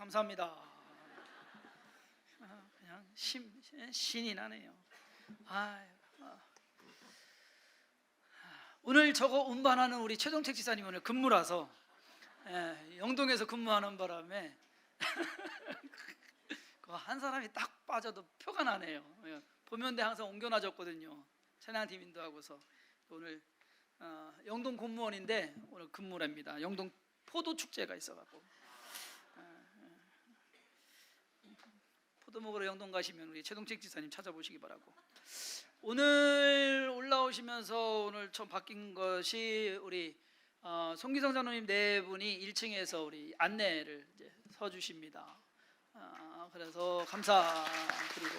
감사합니다. 그냥 신이 나네요. 오늘 저거 운반하는 우리 최종택 지사님 오늘 근무라서 영동에서 근무하는 바람에 한 사람이 딱 빠져도 표가 나네요. 보면대 항상 옮겨놔줬거든요. 찬양팀 인도하고서 오늘 영동 공무원인데 오늘 근무랍니다. 영동 포도 축제가 있어갖고 포도 먹으러 영동 가시면 우리 최동책 지사님 찾아보시기 바라고. 오늘 올라오시면서 오늘 처음 바뀐 것이 우리 송기성 장로님 네 분이 1층에서 우리 안내를 이제 서주십니다. 그래서 감사드리고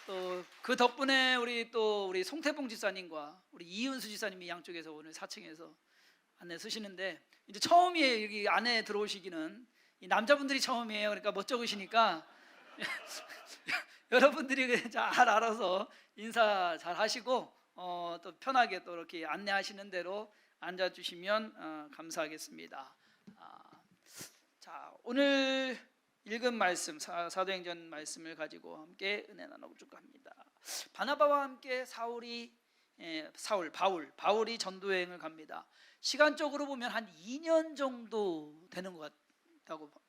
또 그 덕분에 우리 송태봉 지사님과 우리 이은수 지사님이 양쪽에서 오늘 4층에서 안내 서시는데 이제 처음이에요. 여기 안에 들어오시기는 이 남자분들이 처음이에요. 그러니까 멋쩍으시니까 여러분들이 잘 알아서 인사 잘 하시고 또 편하게 또 이렇게 안내하시는 대로 앉아주시면 감사하겠습니다. 자, 오늘 읽은 말씀 사도행전 말씀을 가지고 함께 은혜 나눠볼까 합니다. 바나바와 함께 바울이 전도여행을 갑니다. 시간적으로 보면 한 2년 정도 되는 것 같다고 봅니다.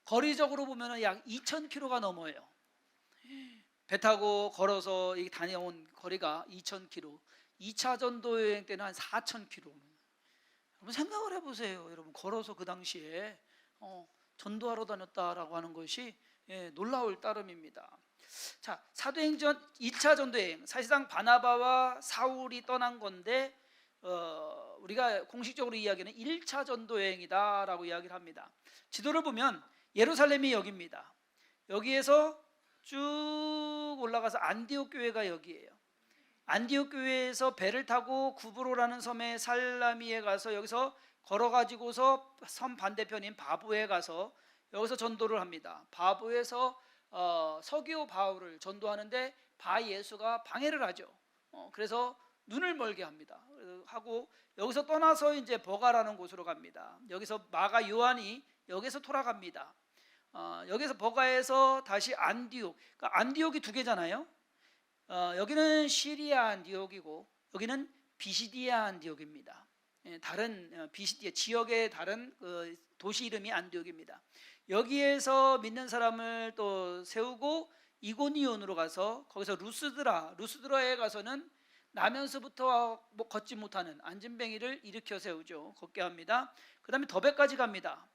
거리적으로 보면 약 2,000km가 넘어요. 배 타고 걸어서 다녀온 거리가 2,000km. 2차 전도여행 때는 한 4,000km. 여러분 생각을 해보세요. 여러분 걸어서 그 당시에 전도하러 다녔다라고 하는 것이 놀라울 따름입니다. 자, 사도행전 2차 전도여행, 사실상 바나바와 사울이 떠난 건데 우리가 공식적으로 이야기는 1차 전도여행이다 라고 이야기를 합니다. 지도를 보면 예루살렘이 여기입니다. 여기에서 쭉 올라가서 안디옥 교회가 여기예요. 안디옥 교회에서 배를 타고 구브로라는 섬에 살라미에 가서 여기서 걸어가지고서 섬 반대편인 바보에 가서 여기서 전도를 합니다. 바보에서 서기오 바울을 전도하는데 바 예수가 방해를 하죠. 그래서 눈을 멀게 합니다. 하고 여기서 떠나서 이제 버가라는 곳으로 갑니다. 여기서 마가 요한이 여기서 돌아갑니다. 여기서 버가에서 다시 안디옥. 그러니까 안디옥이 두 개잖아요. 여기는 시리아 안디옥이고 여기는 비시디아 안디옥입니다. 다른 비시디아 지역의 다른 도시 이름이 안디옥입니다. 여기에서 믿는 사람을 또 세우고 이고니온으로 가서 거기서 루스드라에 가서는 나면서부터 걷지 못하는 안진뱅이를 일으켜 세우죠. 걷게 합니다. 그 다음에 더베까지 갑니다.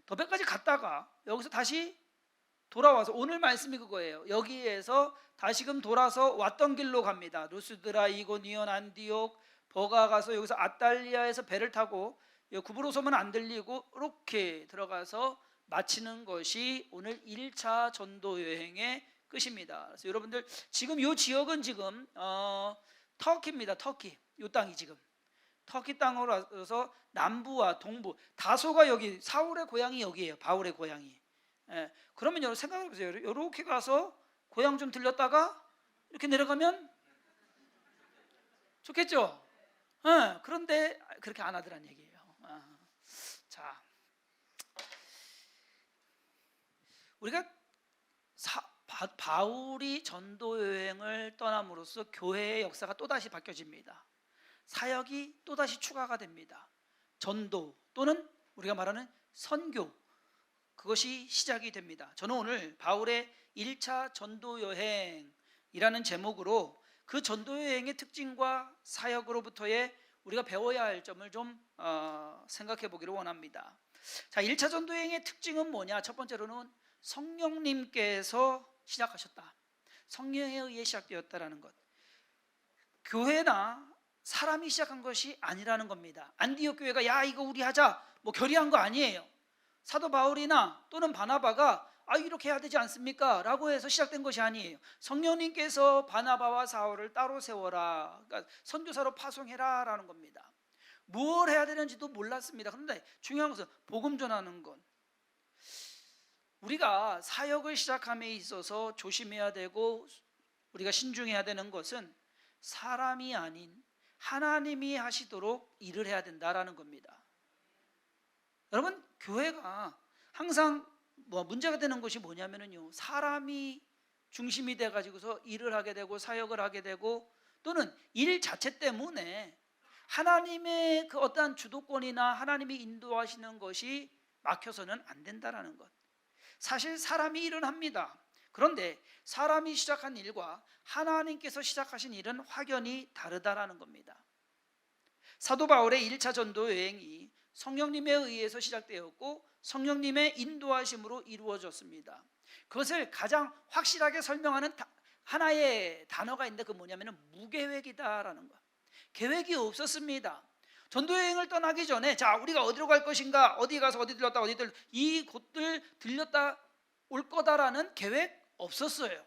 더베까지 갔다가 여기서 다시 돌아와서 오늘 말씀이 그거예요. 여기에서 다시금 돌아서 왔던 길로 갑니다. 루스드라, 이고니온, 안디옥, 버가 가서 여기서 아탈리아에서 배를 타고 구브로 섬은 안 들리고 이렇게 들어가서 마치는 것이 오늘 1차 전도 여행의 끝입니다. 그래서 여러분들 지금 이 지역은 지금 터키입니다. 터키. 이 땅이 지금 터키 땅으로 와서 남부와 동부 다소가 여기 사울의 고향이 여기예요. 바울의 고향이. 그러면 여러분 생각해 보세요. 이렇게 가서 고향 좀 들렸다가 이렇게 내려가면 좋겠죠? 그런데 그렇게 안 하더란 얘기예요. 자, 우리가 바울이 전도 여행을 떠남으로써 교회의 역사가 또다시 바뀌어집니다. 사역이 또다시 추가가 됩니다. 전도 또는 우리가 말하는 선교, 그것이 시작이 됩니다. 저는 오늘 바울의 1차 전도 여행이라는 제목으로 그 전도 여행의 특징과 사역으로부터의 우리가 배워야 할 점을 좀 생각해 보기를 원합니다. 자, 1차 전도 여행의 특징은 뭐냐? 첫 번째로는 성령님께서 시작하셨다. 성령에 의해 시작되었다라는 것. 교회나 사람이 시작한 것이 아니라는 겁니다. 안디옥 교회가 야 이거 우리 하자 뭐 결의한 거 아니에요. 사도 바울이나 또는 바나바가 이렇게 해야 되지 않습니까? 라고 해서 시작된 것이 아니에요. 성령님께서 바나바와 사울을 따로 세워라, 그러니까 선교사로 파송해라 라는 겁니다. 뭘 해야 되는지도 몰랐습니다. 그런데 중요한 것은 복음 전하는 것. 우리가 사역을 시작함에 있어서 조심해야 되고 우리가 신중해야 되는 것은 사람이 아닌 하나님이 하시도록 일을 해야 된다라는 겁니다. 여러분, 교회가 항상 문제가 되는 것이 뭐냐면요, 사람이 중심이 돼 가지고서 일을 하게 되고 사역을 하게 되고, 또는 일 자체 때문에 하나님의 그 어떠한 주도권이나 하나님이 인도하시는 것이 막혀서는 안 된다라는 것. 사실 사람이 일은 합니다. 그런데 사람이 시작한 일과 하나님께서 시작하신 일은 확연히 다르다라는 겁니다. 사도 바울의 1차 전도 여행이 성령님에 의해서 시작되었고 성령님의 인도하심으로 이루어졌습니다. 그것을 가장 확실하게 설명하는 하나의 단어가 있는데, 그 뭐냐면 무계획이다라는 것. 계획이 없었습니다. 전도여행을 떠나기 전에 자, 우리가 어디로 갈 것인가, 어디 가서 어디 들렸다 어디 이 곳들 들렸다 올 거다라는 계획 없었어요.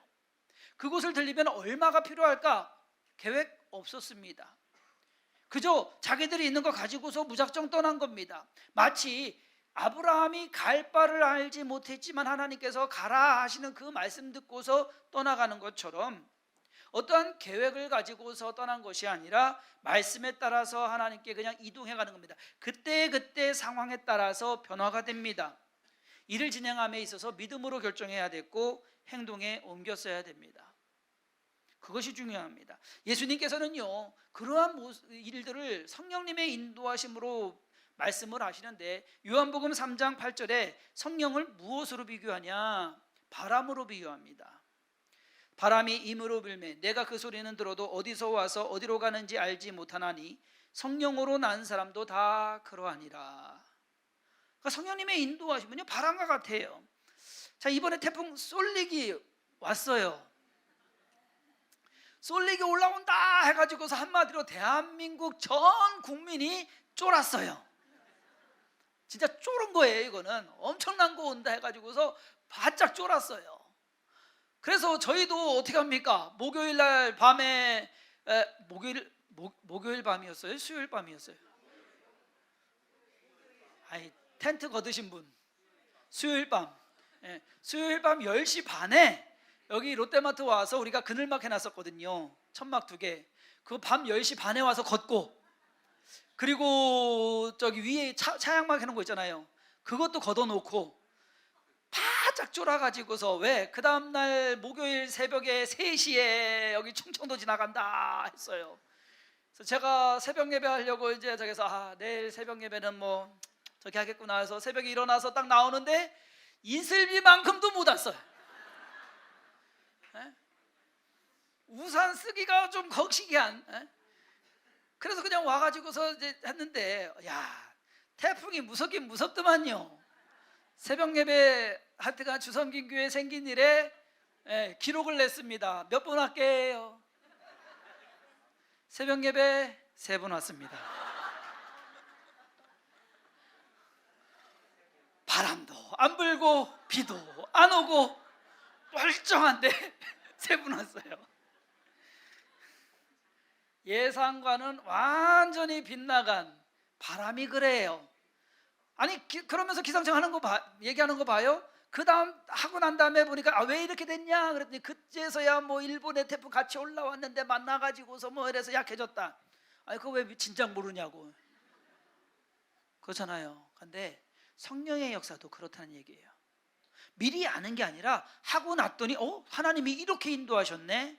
그곳을 들리면 얼마가 필요할까? 계획 없었습니다. 그저 자기들이 있는 거 가지고서 무작정 떠난 겁니다. 마치 아브라함이 갈 바를 알지 못했지만 하나님께서 가라 하시는 그 말씀 듣고서 떠나가는 것처럼, 어떠한 계획을 가지고서 떠난 것이 아니라 말씀에 따라서 하나님께 그냥 이동해 가는 겁니다. 그때 상황에 따라서 변화가 됩니다. 일을 진행함에 있어서 믿음으로 결정해야 됐고 행동에 옮겼어야 됩니다. 그것이 중요합니다. 예수님께서는요, 그러한 일들을 성령님의 인도하심으로 말씀을 하시는데, 요한복음 3장 8절에 성령을 무엇으로 비교하냐? 바람으로 비유합니다. 바람이 임으로 불매 내가 그 소리는 들어도 어디서 와서 어디로 가는지 알지 못하나니 성령으로 난 사람도 다 그러하니라. 그러니까 성령님의 인도하심은요, 바람과 같아요. 자, 이번에 태풍 쏠릭이 왔어요. 쏠릭이 올라온다 해가지고서 한마디로 대한민국 전 국민이 쫄았어요. 진짜 쫄은 거예요. 이거는 엄청난 거 온다 해가지고서 바짝 쫄았어요. 그래서 저희도 어떻게 합니까? 목요일 날 밤에 목요일 밤이었어요? 수요일 밤이었어요? 아니, 텐트 거두신 분 수요일 밤, 수요일 밤 10시 반에 여기 롯데마트 와서 우리가 그늘막 해놨었거든요. 천막 2개. 그거 밤 10시 반에 와서 걷고, 그리고 저기 위에 차양막 해놓은 거 있잖아요. 그것도 걷어놓고 바짝 쫄아가지고서, 왜? 그 다음날 목요일 새벽에 3시에 여기 충청도 지나간다 했어요. 그래서 제가 새벽 예배 하려고 이제 저기서 내일 새벽 예배는 뭐 저기 하겠구나 해서 새벽에 일어나서 딱 나오는데 이슬비만큼도 못 왔어요. 우산 쓰기가 좀 거시기한. 그래서 그냥 와가지고서 이제 했는데, 야, 태풍이 무섭긴 무섭더만요. 새벽 예배 하여튼간 주섬긴 교회 생긴 일에 기록을 냈습니다. 몇 분 할게요? 새벽 예배 3분 왔습니다. 바람도 안 불고 비도 안 오고 멀쩡한데 3분 왔어요. 예상과는 완전히 빗나간 바람이 그래요. 아니, 그러면서 기상청 하는 거 얘기하는 거 봐요. 그 다음 하고 난 다음에 보니까 왜 이렇게 됐냐 그랬더니, 그제서야 뭐 일본의 태풍 같이 올라왔는데 만나가지고서 뭐 이래서 약해졌다. 아니, 그거 왜 진작 모르냐고. 그렇잖아요. 근데 성령의 역사도 그렇다는 얘기예요. 미리 아는 게 아니라 하고 났더니 하나님이 이렇게 인도하셨네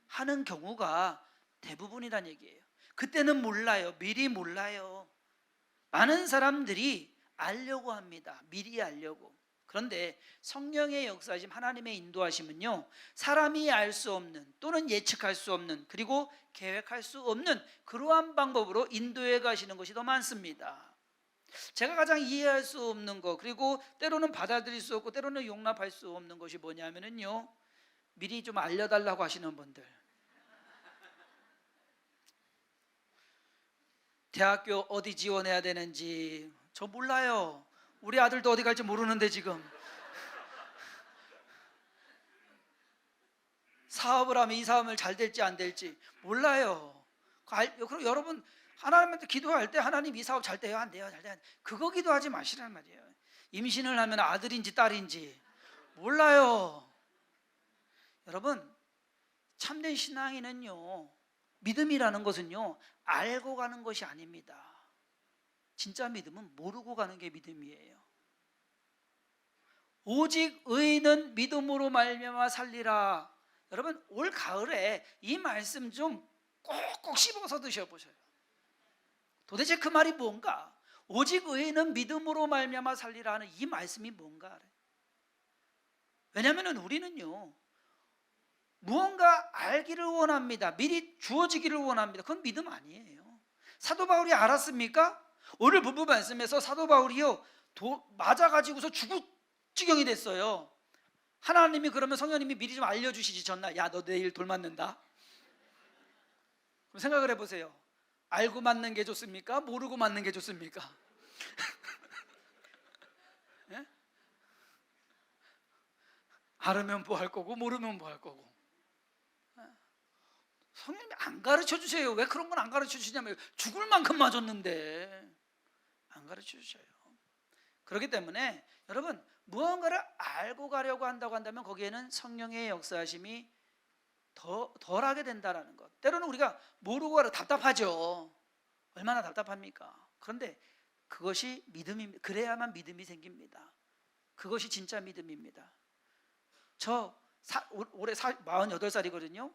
하는 경우가 대부분이란 얘기예요. 그때는 몰라요. 미리 몰라요. 많은 사람들이 알려고 합니다. 미리 알려고. 그런데 성령의 역사심, 하나님의 인도하심은요, 사람이 알 수 없는, 또는 예측할 수 없는, 그리고 계획할 수 없는 그러한 방법으로 인도해 가시는 것이 더 많습니다. 제가 가장 이해할 수 없는 것, 그리고 때로는 받아들일 수 없고 때로는 용납할 수 없는 것이 뭐냐면요, 미리 좀 알려달라고 하시는 분들. 대학교 어디 지원해야 되는지 저 몰라요. 우리 아들도 어디 갈지 모르는데 지금. 사업을 하면 이 사업을 잘 될지 안 될지 몰라요. 그럼 여러분, 하나님한테 기도할 때 하나님 이 사업 잘 돼요 안 돼요? 잘 돼요? 그거 기도하지 마시란 말이에요. 임신을 하면 아들인지 딸인지 몰라요. 여러분, 참된 신앙인은요, 믿음이라는 것은요, 알고 가는 것이 아닙니다. 진짜 믿음은 모르고 가는 게 믿음이에요. 오직 의인은 믿음으로 말미암아 살리라. 여러분 올 가을에 이 말씀 좀 꼭꼭 씹어서 드셔보셔요. 도대체 그 말이 뭔가? 오직 의인은 믿음으로 말미암아 살리라 하는 이 말씀이 뭔가? 왜냐하면 우리는요 무언가 알기를 원합니다. 미리 주어지기를 원합니다. 그건 믿음 아니에요. 사도 바울이 알았습니까? 오늘 본문 말씀에서 사도 바울이요 맞아가지고서 죽을 지경이 됐어요. 하나님이 그러면 성령님이 미리 좀 알려주시지 졌나? 야, 너 내일 돌 맞는다. 그럼 생각을 해보세요. 알고 맞는 게 좋습니까? 모르고 맞는 게 좋습니까? 예? 알으면 뭐 할 거고 모르면 뭐 할 거고. 성령님이 안 가르쳐 주세요. 왜 그런 건 안 가르쳐 주시냐면 죽을 만큼 맞았는데 안 가르쳐 주셔요. 그렇기 때문에 여러분 무언가를 알고 가려고 한다고 한다면 거기에는 성령의 역사하심이 덜하게 된다는 것. 때로는 우리가 모르고 가려 답답하죠. 얼마나 답답합니까? 그런데 그것이 믿음입니다. 그래야만 믿음이 생깁니다. 그것이 진짜 믿음입니다. 저 올해 48살이거든요.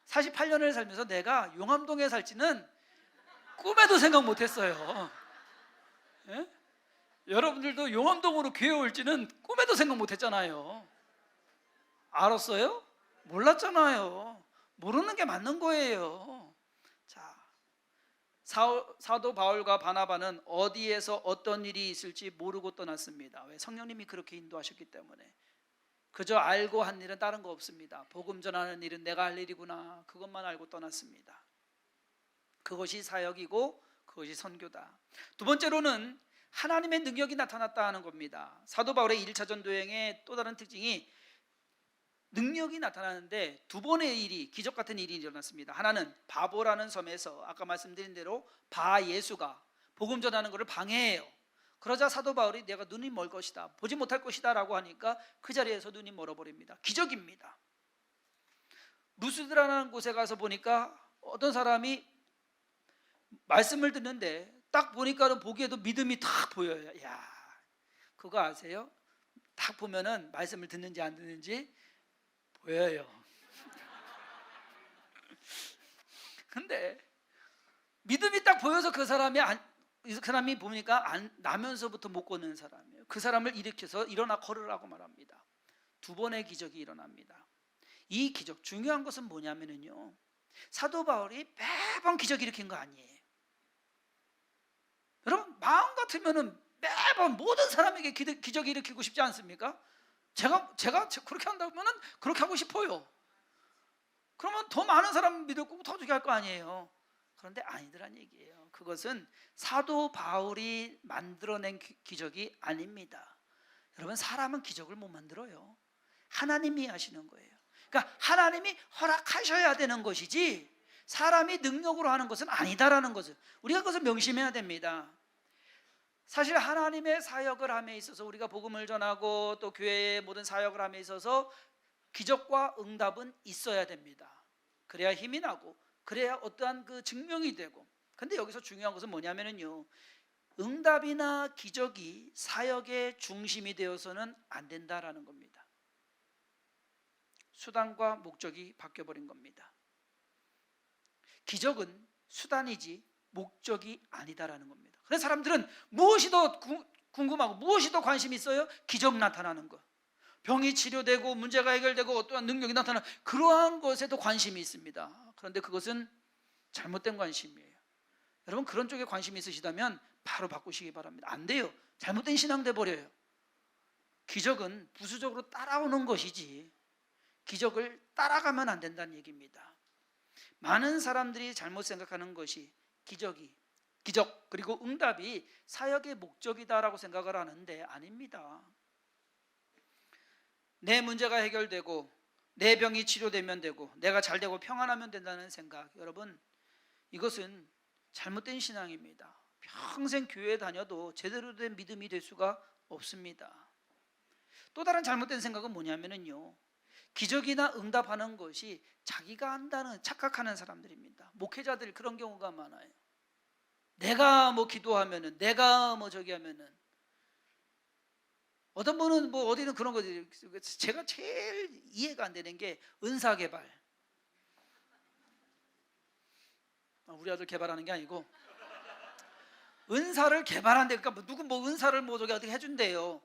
48년을 살면서 내가 용암동에 살지는 꿈에도 생각 못했어요. 예? 여러분들도 용암동으로 교회 올지는 꿈에도 생각 못했잖아요. 알았어요? 몰랐잖아요. 모르는 게 맞는 거예요. 자, 사도 바울과 바나바는 어디에서 어떤 일이 있을지 모르고 떠났습니다. 왜? 성령님이 그렇게 인도하셨기 때문에. 그저 알고 한 일은 다른 거 없습니다. 복음 전하는 일은 내가 할 일이구나. 그것만 알고 떠났습니다. 그것이 사역이고 그것이 선교다. 두 번째로는 하나님의 능력이 나타났다 하는 겁니다. 사도 바울의 1차 전도여행의 또 다른 특징이 능력이 나타나는데 두 번의 일이 기적 같은 일이 일어났습니다. 하나는 바보라는 섬에서 아까 말씀드린 대로 바예수가 복음 전하는 것을 방해해요. 그러자 사도 바울이 내가 눈이 멀 것이다, 보지 못할 것이다 라고 하니까 그 자리에서 눈이 멀어버립니다. 기적입니다. 루스드라는 곳에 가서 보니까 어떤 사람이 말씀을 듣는데 딱 보니까 보기에도 믿음이 딱 보여요. 야, 그거 아세요? 딱 보면은 말씀을 듣는지 안 듣는지 보여요. 근데 믿음이 딱 보여서 그 사람이 보니까 나면서부터 못 걷는 사람이에요. 그 사람을 일으켜서 일어나 걸으라고 말합니다. 두 번의 기적이 일어납니다. 이 기적 중요한 것은 뭐냐면요, 사도 바울이 매번 기적 일으킨 거 아니에요. 여러분 마음 같으면은 매번 모든 사람에게 기적 일으키고 싶지 않습니까? 제가 그렇게 한다면은 그렇게 하고 싶어요. 그러면 더 많은 사람 믿고 더 주게 할 거 아니에요. 그런데 아니더란 얘기예요. 그것은 사도 바울이 만들어낸 기적이 아닙니다. 여러분 사람은 기적을 못 만들어요. 하나님이 하시는 거예요. 그러니까 하나님이 허락하셔야 되는 것이지 사람이 능력으로 하는 것은 아니다라는 것을 우리가 그것을 명심해야 됩니다. 사실 하나님의 사역을 함에 있어서 우리가 복음을 전하고 또 교회의 모든 사역을 함에 있어서 기적과 응답은 있어야 됩니다. 그래야 힘이 나고 그래야 어떠한 그 증명이 되고. 근데 여기서 중요한 것은 뭐냐면요, 응답이나 기적이 사역의 중심이 되어서는 안 된다라는 겁니다. 수단과 목적이 바뀌어버린 겁니다. 기적은 수단이지 목적이 아니다라는 겁니다. 그래서 사람들은 무엇이 더 궁금하고 무엇이 더 관심이 있어요? 기적 나타나는 것, 병이 치료되고 문제가 해결되고 어떠한 능력이 나타나는 그러한 것에도 관심이 있습니다. 그런데 그것은 잘못된 관심이에요. 여러분 그런 쪽에 관심이 있으시다면 바로 바꾸시기 바랍니다. 안 돼요. 잘못된 신앙 돼버려요. 기적은 부수적으로 따라오는 것이지 기적을 따라가면 안 된다는 얘기입니다. 많은 사람들이 잘못 생각하는 것이 기적 그리고 응답이 사역의 목적이다라고 생각을 하는데 아닙니다. 내 문제가 해결되고 내 병이 치료되면 되고 내가 잘 되고 평안하면 된다는 생각, 여러분 이것은 잘못된 신앙입니다. 평생 교회 다녀도 제대로 된 믿음이 될 수가 없습니다. 또 다른 잘못된 생각은 뭐냐면요, 기적이나 응답하는 것이 자기가 한다는 착각하는 사람들입니다. 목회자들 그런 경우가 많아요. 내가 뭐 기도하면은, 내가 뭐 저기 하면은 어떤 분은 뭐 어디는 그런 거지. 제가 제일 이해가 안 되는 게 은사 개발. 우리 아들 개발하는 게 아니고 은사를 개발한대. 그러니까 누구 뭐 은사를 뭐 저기 어떻게 해준대요.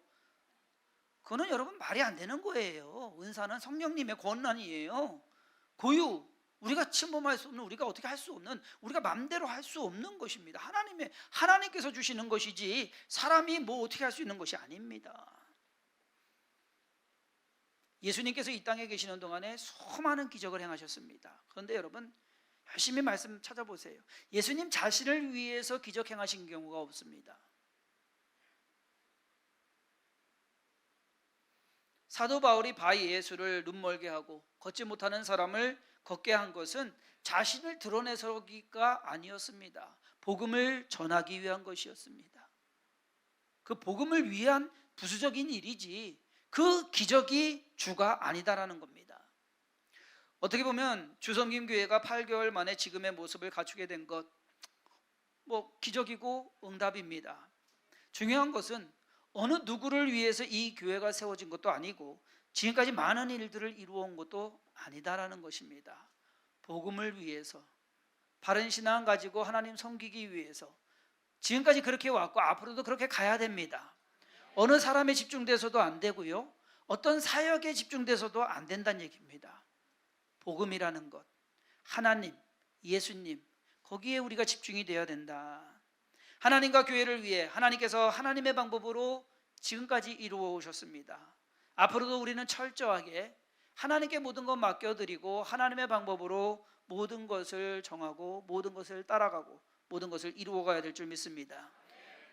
그거는 여러분 말이 안 되는 거예요. 은사는 성령님의 권한이에요. 고유, 우리가 침범할 수 없는, 우리가 어떻게 할 수 없는, 우리가 맘대로 할 수 없는 것입니다. 하나님께서 주시는 것이지 사람이 뭐 어떻게 할 수 있는 것이 아닙니다. 예수님께서 이 땅에 계시는 동안에 수많은 기적을 행하셨습니다. 그런데 여러분 열심히 말씀 찾아보세요. 예수님 자신을 위해서 기적 행하신 경우가 없습니다. 사도 바울이 바위 예수를 눈멀게 하고 걷지 못하는 사람을 걷게 한 것은 자신을 드러내서기가 아니었습니다. 복음을 전하기 위한 것이었습니다. 그 복음을 위한 부수적인 일이지 그 기적이 주가 아니다라는 겁니다. 어떻게 보면 주섬김 교회가 8개월 만에 지금의 모습을 갖추게 된 것, 뭐 기적이고 응답입니다. 중요한 것은 어느 누구를 위해서 이 교회가 세워진 것도 아니고 지금까지 많은 일들을 이루어온 것도 아니다라는 것입니다. 복음을 위해서, 바른 신앙 가지고 하나님 섬기기 위해서 지금까지 그렇게 왔고 앞으로도 그렇게 가야 됩니다. 어느 사람에 집중돼서도 안 되고요, 어떤 사역에 집중돼서도 안 된다는 얘기입니다. 복음이라는 것, 하나님, 예수님, 거기에 우리가 집중이 되어야 된다. 하나님과 교회를 위해 하나님께서 하나님의 방법으로 지금까지 이루어 오셨습니다. 앞으로도 우리는 철저하게 하나님께 모든 것 맡겨드리고 하나님의 방법으로 모든 것을 정하고 모든 것을 따라가고 모든 것을 이루어가야 될 줄 믿습니다.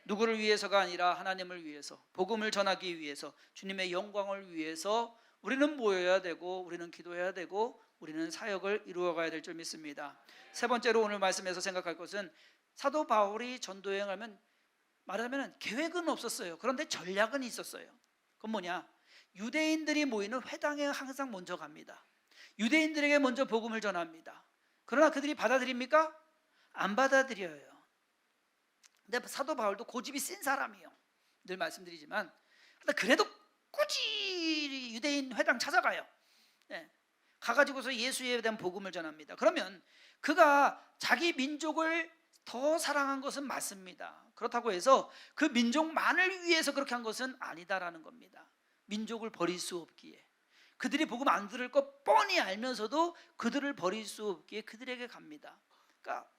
누구를 위해서가 아니라 하나님을 위해서, 복음을 전하기 위해서, 주님의 영광을 위해서 우리는 모여야 되고 우리는 기도해야 되고 우리는 사역을 이루어가야 될 줄 믿습니다. 세 번째로 오늘 말씀에서 생각할 것은 사도 바울이 전도여행하면 말하자면 계획은 없었어요. 그런데 전략은 있었어요. 그건 뭐냐? 유대인들이 모이는 회당에 항상 먼저 갑니다. 유대인들에게 먼저 복음을 전합니다. 그러나 그들이 받아들입니까? 안 받아들여요. 근데 사도 바울도 고집이 센 사람이에요. 늘 말씀드리지만 그래도 꾸준히 유대인 회당 찾아가요. 네. 가가지고서 예수에 대한 복음을 전합니다. 그러면 그가 자기 민족을 더 사랑한 것은 맞습니다. 그렇다고 해서 그 민족만을 위해서 그렇게 한 것은 아니다라는 겁니다. 민족을 버릴 수 없기에, 그들이 복음 안 들을 것 뻔히 알면서도 그들을 버릴 수 없기에 그들에게 갑니다. 그러니까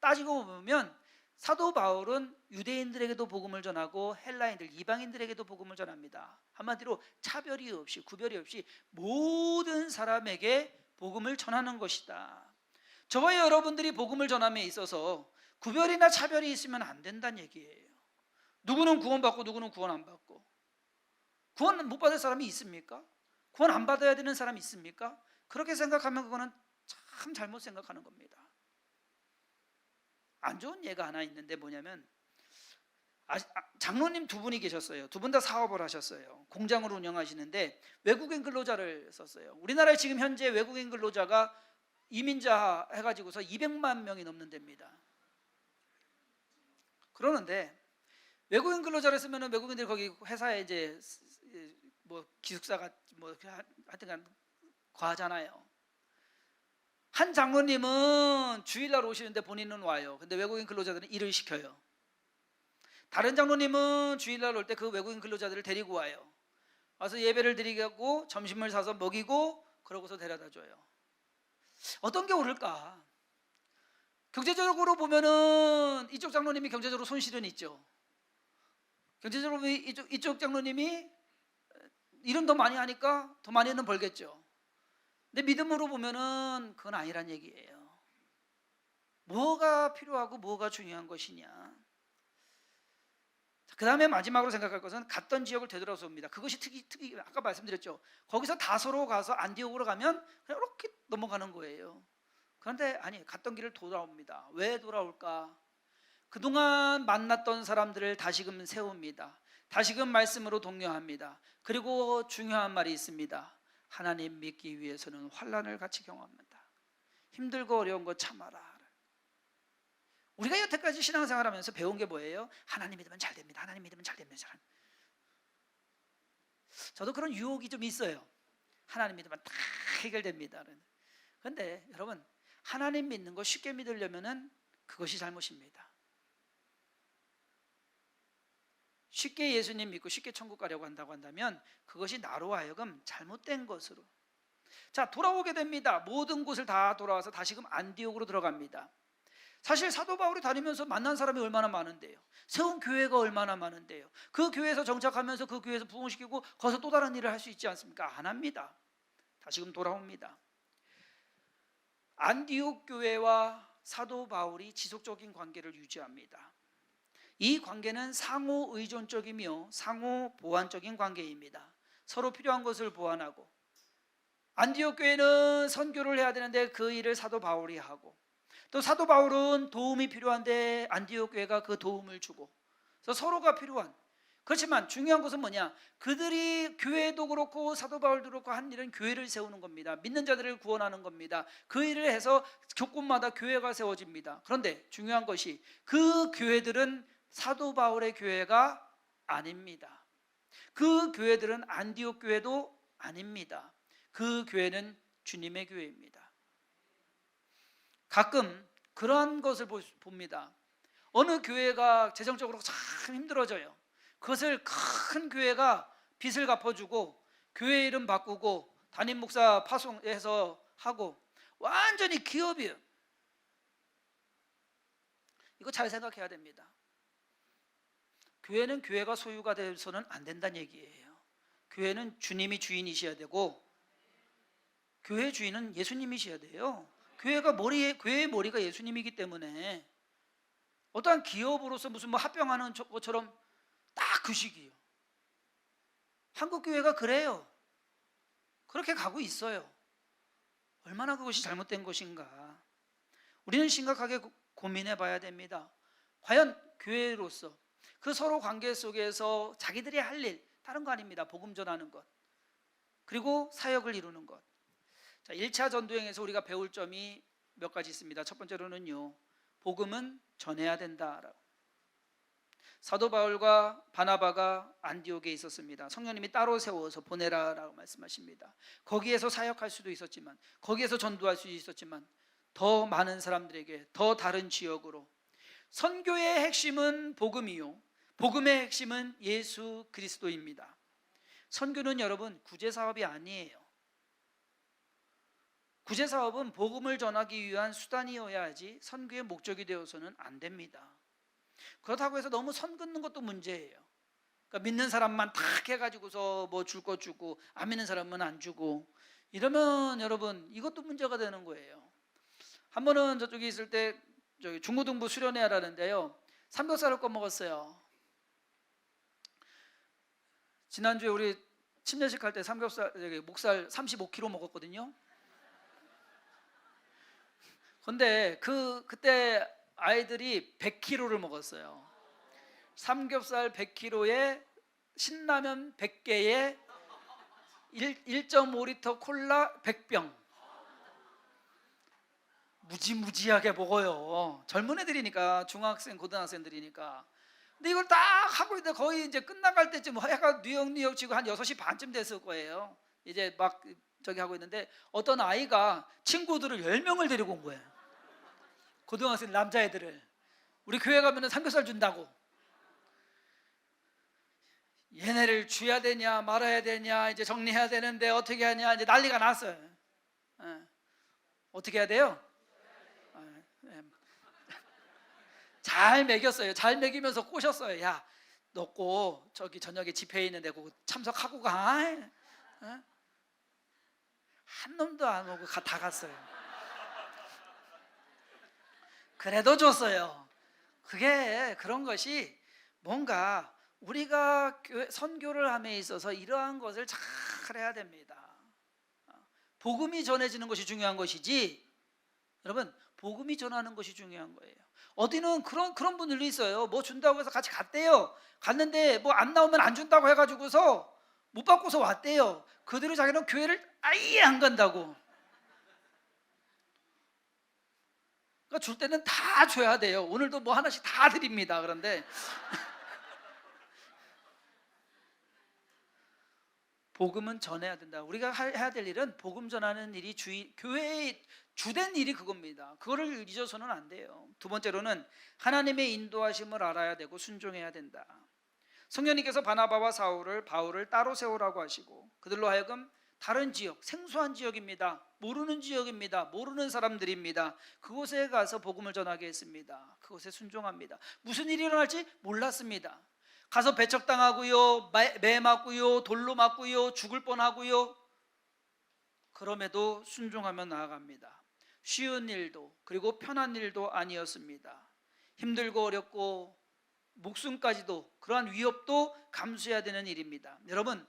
따지고 보면 사도 바울은 유대인들에게도 복음을 전하고 헬라인들, 이방인들에게도 복음을 전합니다. 한마디로 차별이 없이 구별이 없이 모든 사람에게 복음을 전하는 것이다. 저와 여러분들이 복음을 전함에 있어서 구별이나 차별이 있으면 안 된다는 얘기예요. 누구는 구원받고 누구는 구원 안 받고, 구원 못 받을 사람이 있습니까? 구원 안 받아야 되는 사람이 있습니까? 그렇게 생각하면 그거는 참 잘못 생각하는 겁니다. 안 좋은 예가 하나 있는데 뭐냐면 장로님 두 분이 계셨어요. 두 분 다 사업을 하셨어요. 공장을 운영하시는데 외국인 근로자를 썼어요. 우리나라에 지금 현재 외국인 근로자가 이민자 해가지고서 200만 명이 넘는 데입니다. 그러는데 외국인 근로자를 쓰면은 외국인들이 거기 회사에 이제 뭐 기숙사가 뭐 하여튼간 과하잖아요. 한 장로님은 주일날 오시는데 본인은 와요. 근데 외국인 근로자들은 일을 시켜요. 다른 장로님은 주일날 올 때 그 외국인 근로자들을 데리고 와요. 와서 예배를 드리고 점심을 사서 먹이고 그러고서 데려다 줘요. 어떤 게 옳을까? 경제적으로 보면은 이쪽 장로님이 경제적으로 손실은 있죠. 경제적으로 이쪽 장로님이 일은 더 많이 하니까 더 많이는 벌겠죠. 근데 믿음으로 보면은 그건 아니란 얘기예요. 뭐가 필요하고 뭐가 중요한 것이냐. 그 다음에 마지막으로 생각할 것은 갔던 지역을 되돌아서 옵니다. 그것이 특히 아까 말씀드렸죠. 거기서 다소로 가서 안디옥으로 가면 그냥 이렇게 넘어가는 거예요. 그런데 아니, 갔던 길을 돌아옵니다. 왜 돌아올까? 그동안 만났던 사람들을 다시금 세웁니다. 다시금 말씀으로 독려합니다. 그리고 중요한 말이 있습니다. 하나님 믿기 위해서는 환난을 같이 경험합니다. 힘들고 어려운 거 참아라. 우리가 여태까지 신앙생활하면서 배운 게 뭐예요? 하나님 믿으면 잘 됩니다. 하나님 믿으면 잘 됩니다. 저도 그런 유혹이 좀 있어요. 하나님 믿으면 다 해결됩니다. 그런데 여러분, 하나님 믿는 거 쉽게 믿으려면은 그것이 잘못입니다. 쉽게 예수님 믿고 쉽게 천국 가려고 한다고 한다면 그것이 나로 하여금 잘못된 것으로. 자, 돌아오게 됩니다. 모든 곳을 다 돌아와서 다시금 안디옥으로 들어갑니다. 사실 사도 바울이 다니면서 만난 사람이 얼마나 많은데요. 세운 교회가 얼마나 많은데요. 그 교회에서 정착하면서 그 교회에서 부흥시키고 거기서 또 다른 일을 할 수 있지 않습니까? 안 합니다. 다시금 돌아옵니다. 안디옥 교회와 사도 바울이 지속적인 관계를 유지합니다. 이 관계는 상호 의존적이며 상호 보완적인 관계입니다. 서로 필요한 것을 보완하고, 안디옥 교회는 선교를 해야 되는데 그 일을 사도 바울이 하고, 또 사도 바울은 도움이 필요한데 안디옥 교회가 그 도움을 주고, 그래서 서로가 필요한. 그렇지만 중요한 것은 뭐냐? 그들이 교회도 그렇고 사도 바울도 그렇고 한 일은 교회를 세우는 겁니다. 믿는 자들을 구원하는 겁니다. 그 일을 해서 교권마다 교회가 세워집니다. 그런데 중요한 것이 그 교회들은 사도 바울의 교회가 아닙니다. 그 교회들은 안디옥 교회도 아닙니다. 그 교회는 주님의 교회입니다. 가끔 그러한 것을 봅니다. 어느 교회가 재정적으로 참 힘들어져요. 그것을 큰 교회가 빚을 갚아주고 교회 이름 바꾸고 담임 목사 파송해서 하고 완전히 기업이에요. 이거 잘 생각해야 됩니다. 교회는 교회가 소유가 돼서는 안 된다는 얘기예요. 교회는 주님이 주인이셔야 되고 교회 주인은 예수님이셔야 돼요. 교회의 머리가 예수님이기 때문에 어떠한 기업으로서 무슨 뭐 합병하는 것처럼 딱 그 시기예요. 한국 교회가 그래요. 그렇게 가고 있어요. 얼마나 그것이 잘못된 것인가. 우리는 심각하게 고민해 봐야 됩니다. 과연 교회로서 그 서로 관계 속에서 자기들이 할 일, 다른 거 아닙니다. 복음 전하는 것, 그리고 사역을 이루는 것. 자, 1차 전도행에서 우리가 배울 점이 몇 가지 있습니다. 첫 번째로는요, 복음은 전해야 된다라고. 사도 바울과 바나바가 안디옥에 있었습니다. 성령님이 따로 세워서 보내라라고 말씀하십니다. 거기에서 사역할 수도 있었지만, 거기에서 전도할 수 있었지만, 더 많은 사람들에게, 더 다른 지역으로. 선교의 핵심은 복음이요, 복음의 핵심은 예수 그리스도입니다. 선교는 여러분 구제사업이 아니에요. 구제사업은 복음을 전하기 위한 수단이어야 하지 선교의 목적이 되어서는 안 됩니다. 그렇다고 해서 너무 선 긋는 것도 문제예요. 그러니까 믿는 사람만 탁 해가지고서 뭐 줄 거 주고 안 믿는 사람은 안 주고 이러면 여러분 이것도 문제가 되는 거예요. 한 번은 저쪽에 있을 때 저기 중고등부 수련회 하라는데요, 삼겹살을 꺼먹었어요. 지난주에 우리 침례식 할 때 삼겹살, 목살 35kg 먹었거든요. 근데 그때 아이들이 100kg를 먹었어요. 삼겹살 100kg에 신라면 100개에 1.5리터 콜라 100병. 무지무지하게 먹어요. 젊은 애들이니까, 중학생, 고등학생들이니까. 근데 이걸 딱 하고 있는데 거의 이제 끝나갈 때쯤 해가 뉴욕 지고 한 6시 반쯤 됐을 거예요. 이제 막 저기 하고 있는데 어떤 아이가 친구들을 10명을 데리고 온 거예요. 고등학생 남자애들을. 우리 교회 가면 삼겹살 준다고. 얘네를 줘야 되냐 말아야 되냐 이제 정리해야 되는데 어떻게 하냐 이제 난리가 났어요. 어떻게 해야 돼요? 잘 먹였어요. 잘 먹이면서 꼬셨어요. 야, 너 꼭 저기 저녁에 집회 있는데 꼭 참석하고 가. 한 놈도 안 오고 다 갔어요. 그래도 줬어요. 그게 그런 것이 뭔가 우리가 선교를 함에 있어서 이러한 것을 잘 해야 됩니다. 복음이 전해지는 것이 중요한 것이지, 여러분 복음이 전하는 것이 중요한 거예요. 어디는 그런 분들도 있어요. 뭐 준다고 해서 같이 갔대요. 갔는데 뭐 안 나오면 안 준다고 해가지고서 못 받고서 왔대요. 그대로 자기는 교회를 아예 안 간다고. 그러니까 줄 때는 다 줘야 돼요. 오늘도 뭐 하나씩 다 드립니다. 그런데 복음은 전해야 된다. 우리가 해야 될 일은 복음 전하는 일이 교회의 주된 일이 그겁니다. 그거를 잊어서는 안 돼요. 두 번째로는 하나님의 인도하심을 알아야 되고 순종해야 된다. 성령님께서 바나바와 바울을 따로 세우라고 하시고 그들로 하여금 다른 지역, 생소한 지역입니다. 모르는 지역입니다. 모르는 사람들입니다. 그곳에 가서 복음을 전하게 했습니다. 그곳에 순종합니다. 무슨 일이 일어날지 몰랐습니다. 가서 배척당하고요, 매 맞고요, 돌로 맞고요, 죽을 뻔하고요. 그럼에도 순종하며 나아갑니다. 쉬운 일도 그리고 편한 일도 아니었습니다. 힘들고 어렵고 목숨까지도 그러한 위협도 감수해야 되는 일입니다. 여러분,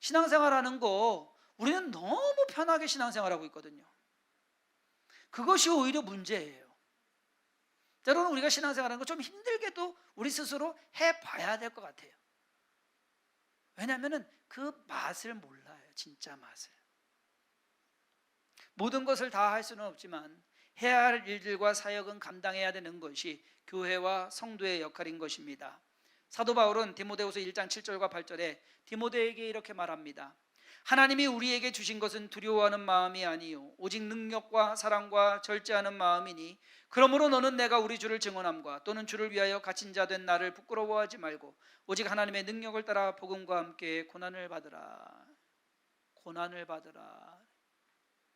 신앙생활하는 거 우리는 너무 편하게 신앙생활하고 있거든요. 그것이 오히려 문제예요. 때로는 우리가 신앙생활하는 거 좀 힘들게도 우리 스스로 해봐야 될 것 같아요. 왜냐하면 그 맛을 몰라요. 진짜 맛을. 모든 것을 다 할 수는 없지만 해야 할 일들과 사역은 감당해야 되는 것이 교회와 성도의 역할인 것입니다. 사도 바울은 디모데후서 1장 7절과 8절에 디모데에게 이렇게 말합니다. 하나님이 우리에게 주신 것은 두려워하는 마음이 아니요 오직 능력과 사랑과 절제하는 마음이니 그러므로 너는 내가 우리 주를 증언함과 또는 주를 위하여 갇힌 자 된 나를 부끄러워하지 말고 오직 하나님의 능력을 따라 복음과 함께 고난을 받으라. 고난을 받으라.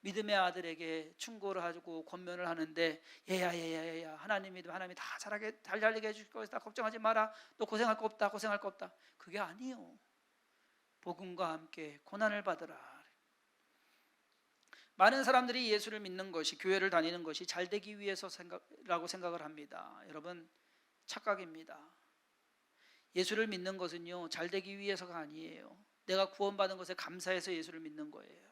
믿음의 아들에게 충고를 하고 권면을 하는데 얘야 하나님이 다 잘 살게 해줄 것이다. 걱정하지 마라. 너 고생할 거 없다. 그게 아니요. 복음과 함께 고난을 받으라. 많은 사람들이 예수를 믿는 것이, 교회를 다니는 것이 잘 되기 위해서라고 생각을 합니다. 여러분, 착각입니다. 예수를 믿는 것은요, 잘 되기 위해서가 아니에요. 내가 구원받은 것에 감사해서 예수를 믿는 거예요.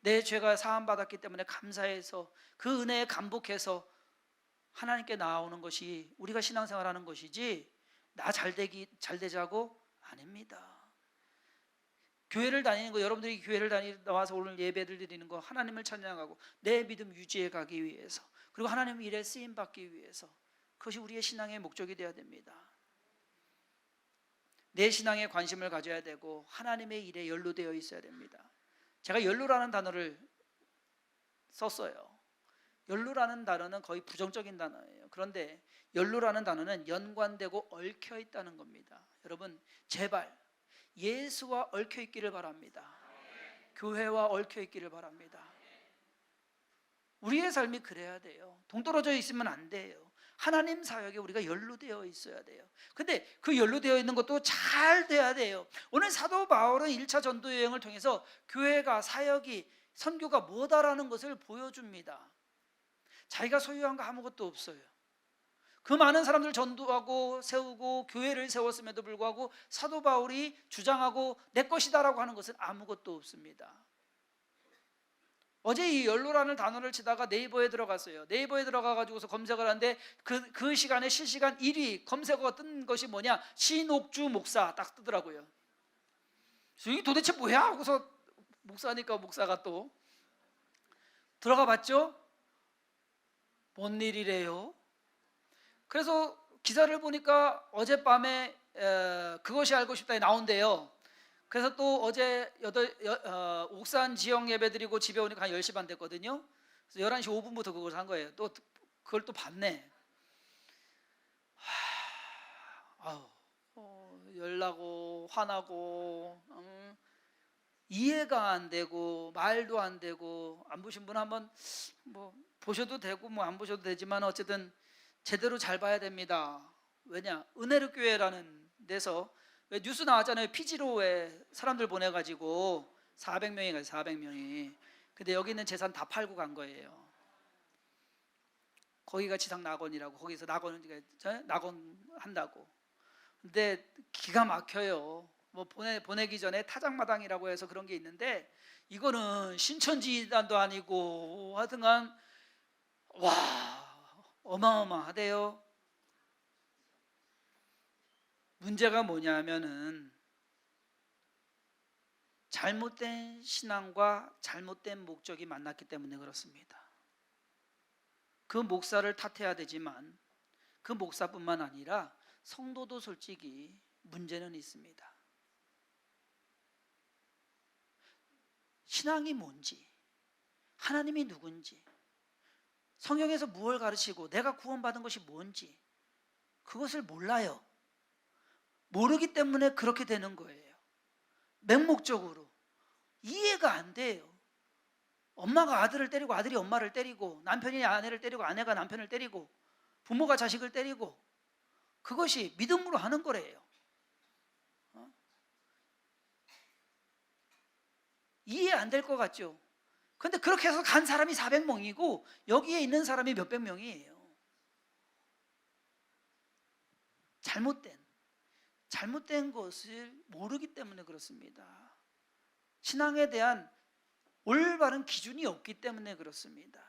내 죄가 사함받았기 때문에 감사해서 그 은혜에 감복해서 하나님께 나아오는 것이 우리가 신앙생활하는 것이지 나 잘 되자고 아닙니다. 교회를 다니는 거, 여러분들이 교회를 나와서 오늘 예배를 드리는 거, 하나님을 찬양하고 내 믿음 유지해 가기 위해서, 그리고 하나님 일에 쓰임 받기 위해서, 그것이 우리의 신앙의 목적이 되어야 됩니다. 내 신앙에 관심을 가져야 되고 하나님의 일에 연루되어 있어야 됩니다. 제가 연루라는 단어를 썼어요. 연루라는 단어는 거의 부정적인 단어예요. 그런데 연루라는 단어는 연관되고 얽혀 있다는 겁니다. 여러분, 제발 예수와 얽혀 있기를 바랍니다. 교회와 얽혀 있기를 바랍니다. 우리의 삶이 그래야 돼요. 동떨어져 있으면 안 돼요. 하나님 사역에 우리가 연루되어 있어야 돼요. 근데 그 연루되어 있는 것도 잘 돼야 돼요. 오늘 사도 바울은 1차 전도 여행을 통해서 교회가, 사역이, 선교가 뭐다라는 것을 보여줍니다. 자기가 소유한 거 아무것도 없어요. 그 많은 사람들을 전도하고 세우고 교회를 세웠음에도 불구하고 사도 바울이 주장하고 내 것이다라고 하는 것은 아무것도 없습니다. 어제 이 연로라는 단어를 치다가 네이버에 들어갔어요. 네이버에 들어가가지고서 검색을 하는데 그 시간에 실시간 1위 검색어가 뜬 것이 뭐냐? 신옥주 목사 딱 뜨더라고요. 이게 도대체 뭐야? 하고서 목사니까 목사가 또 들어가 봤죠? 뭔 일이래요? 그래서 기사를 보니까 어젯밤에 그것이 알고 싶다에 나온대요. 그래서 또 어제 옥산 지역 예배 드리고 집에 오니까 한 10시 반 됐거든요. 그래서 11시 5분부터 그걸 한 거예요. 또 그걸 또 봤네. 열나고 화나고 이해가 안 되고 말도 안 되고, 안 보신 분 한번 뭐 보셔도 되고 뭐 안 보셔도 되지만 어쨌든 제대로 잘 봐야 됩니다. 왜냐? 은혜로 교회라는 데서 왜 뉴스 나왔잖아요. 피지로에 사람들 보내가지고 400명이 가요. 400명이. 근데 여기 있는 재산 다 팔고 간 거예요. 거기가 지상 낙원이라고, 거기서 낙원 한다고. 근데 기가 막혀요. 뭐 보내기 전에 타작마당이라고 해서 그런 게 있는데, 이거는 신천지단도 아니고 하여튼간 와, 어마어마하대요. 문제가 뭐냐면은 잘못된 신앙과 잘못된 목적이 만났기 때문에 그렇습니다. 그 목사를 탓해야 되지만 그 목사뿐만 아니라 성도도 솔직히 문제는 있습니다. 신앙이 뭔지, 하나님이 누군지, 성경에서 무엇을 가르치고 내가 구원받은 것이 뭔지 그것을 몰라요. 모르기 때문에 그렇게 되는 거예요. 맹목적으로 이해가 안 돼요. 엄마가 아들을 때리고 아들이 엄마를 때리고 남편이 아내를 때리고 아내가 남편을 때리고 부모가 자식을 때리고 그것이 믿음으로 하는 거래요. 이해 안 될 것 같죠? 근데 그렇게 해서 간 사람이 400명이고 여기에 있는 사람이 몇백 명이에요. 잘못된 것을 모르기 때문에 그렇습니다. 신앙에 대한 올바른 기준이 없기 때문에 그렇습니다.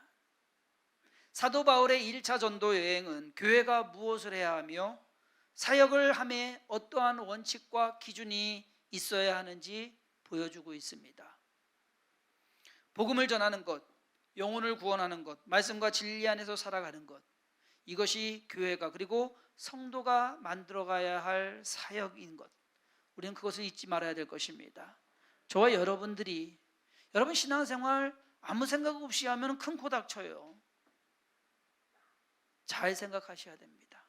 사도 바울의 1차 전도 여행은 교회가 무엇을 해야 하며 사역을 함에 어떠한 원칙과 기준이 있어야 하는지 보여주고 있습니다. 복음을 전하는 것, 영혼을 구원하는 것, 말씀과 진리 안에서 살아가는 것, 이것이 교회가 그리고 성도가 만들어가야 할 사역인 것, 우리는 그것을 잊지 말아야 될 것입니다. 저와 여러분들이 여러분 신앙생활 아무 생각 없이 하면 큰 코 닥쳐요. 잘 생각하셔야 됩니다.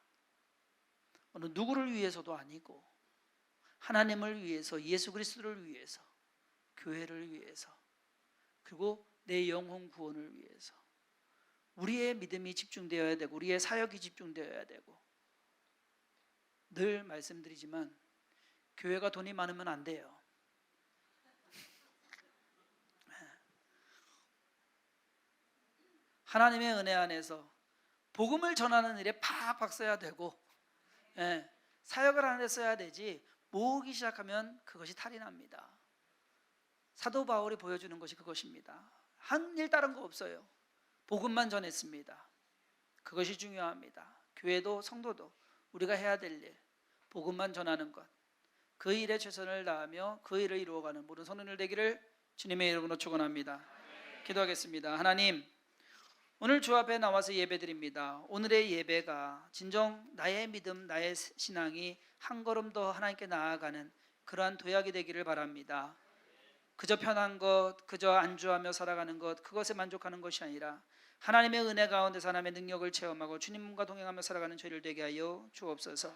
어느 누구를 위해서도 아니고 하나님을 위해서, 예수 그리스도를 위해서, 교회를 위해서, 그리고 내 영혼 구원을 위해서 우리의 믿음이 집중되어야 되고 우리의 사역이 집중되어야 되고, 늘 말씀드리지만 교회가 돈이 많으면 안 돼요. 하나님의 은혜 안에서 복음을 전하는 일에 팍팍 써야 되고, 사역을 하는 데 써야 되지 모으기 시작하면 그것이 탈이 납니다. 사도 바울이 보여주는 것이 그것입니다. 한 일 다른 거 없어요. 복음만 전했습니다. 그것이 중요합니다. 교회도 성도도 우리가 해야 될 일, 복음만 전하는 것, 그 일에 최선을 다하며 그 일을 이루어가는 모든 성도들 되기를 주님의 이름으로 축원합니다. 기도하겠습니다. 하나님, 오늘 주 앞에 나와서 예배드립니다. 오늘의 예배가 진정 나의 믿음, 나의 신앙이 한 걸음 더 하나님께 나아가는 그러한 도약이 되기를 바랍니다. 그저 편한 것, 그저 안주하며 살아가는 것, 그것에 만족하는 것이 아니라 하나님의 은혜 가운데서 하나님의 능력을 체험하고 주님과 동행하며 살아가는 저희를 되게 하여 주옵소서.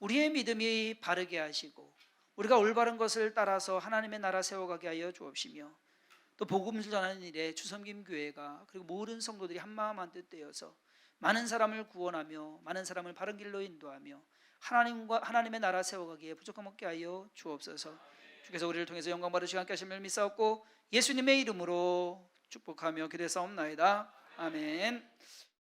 우리의 믿음이 바르게 하시고 우리가 올바른 것을 따라서 하나님의 나라 세워가게 하여 주옵시며, 또 복음을 전하는 일에 주섬김교회가 그리고 모든 성도들이 한마음 한뜻 되어서 많은 사람을 구원하며 많은 사람을 바른 길로 인도하며 하나님의 나라 세워가기에 부족함 없게 하여 주옵소서. 주께서 우리를 통해서 영광 받으시고 함께 하심을 믿사옵고 예수님의 이름으로 축복하며 기도했사옵나이다. 아멘.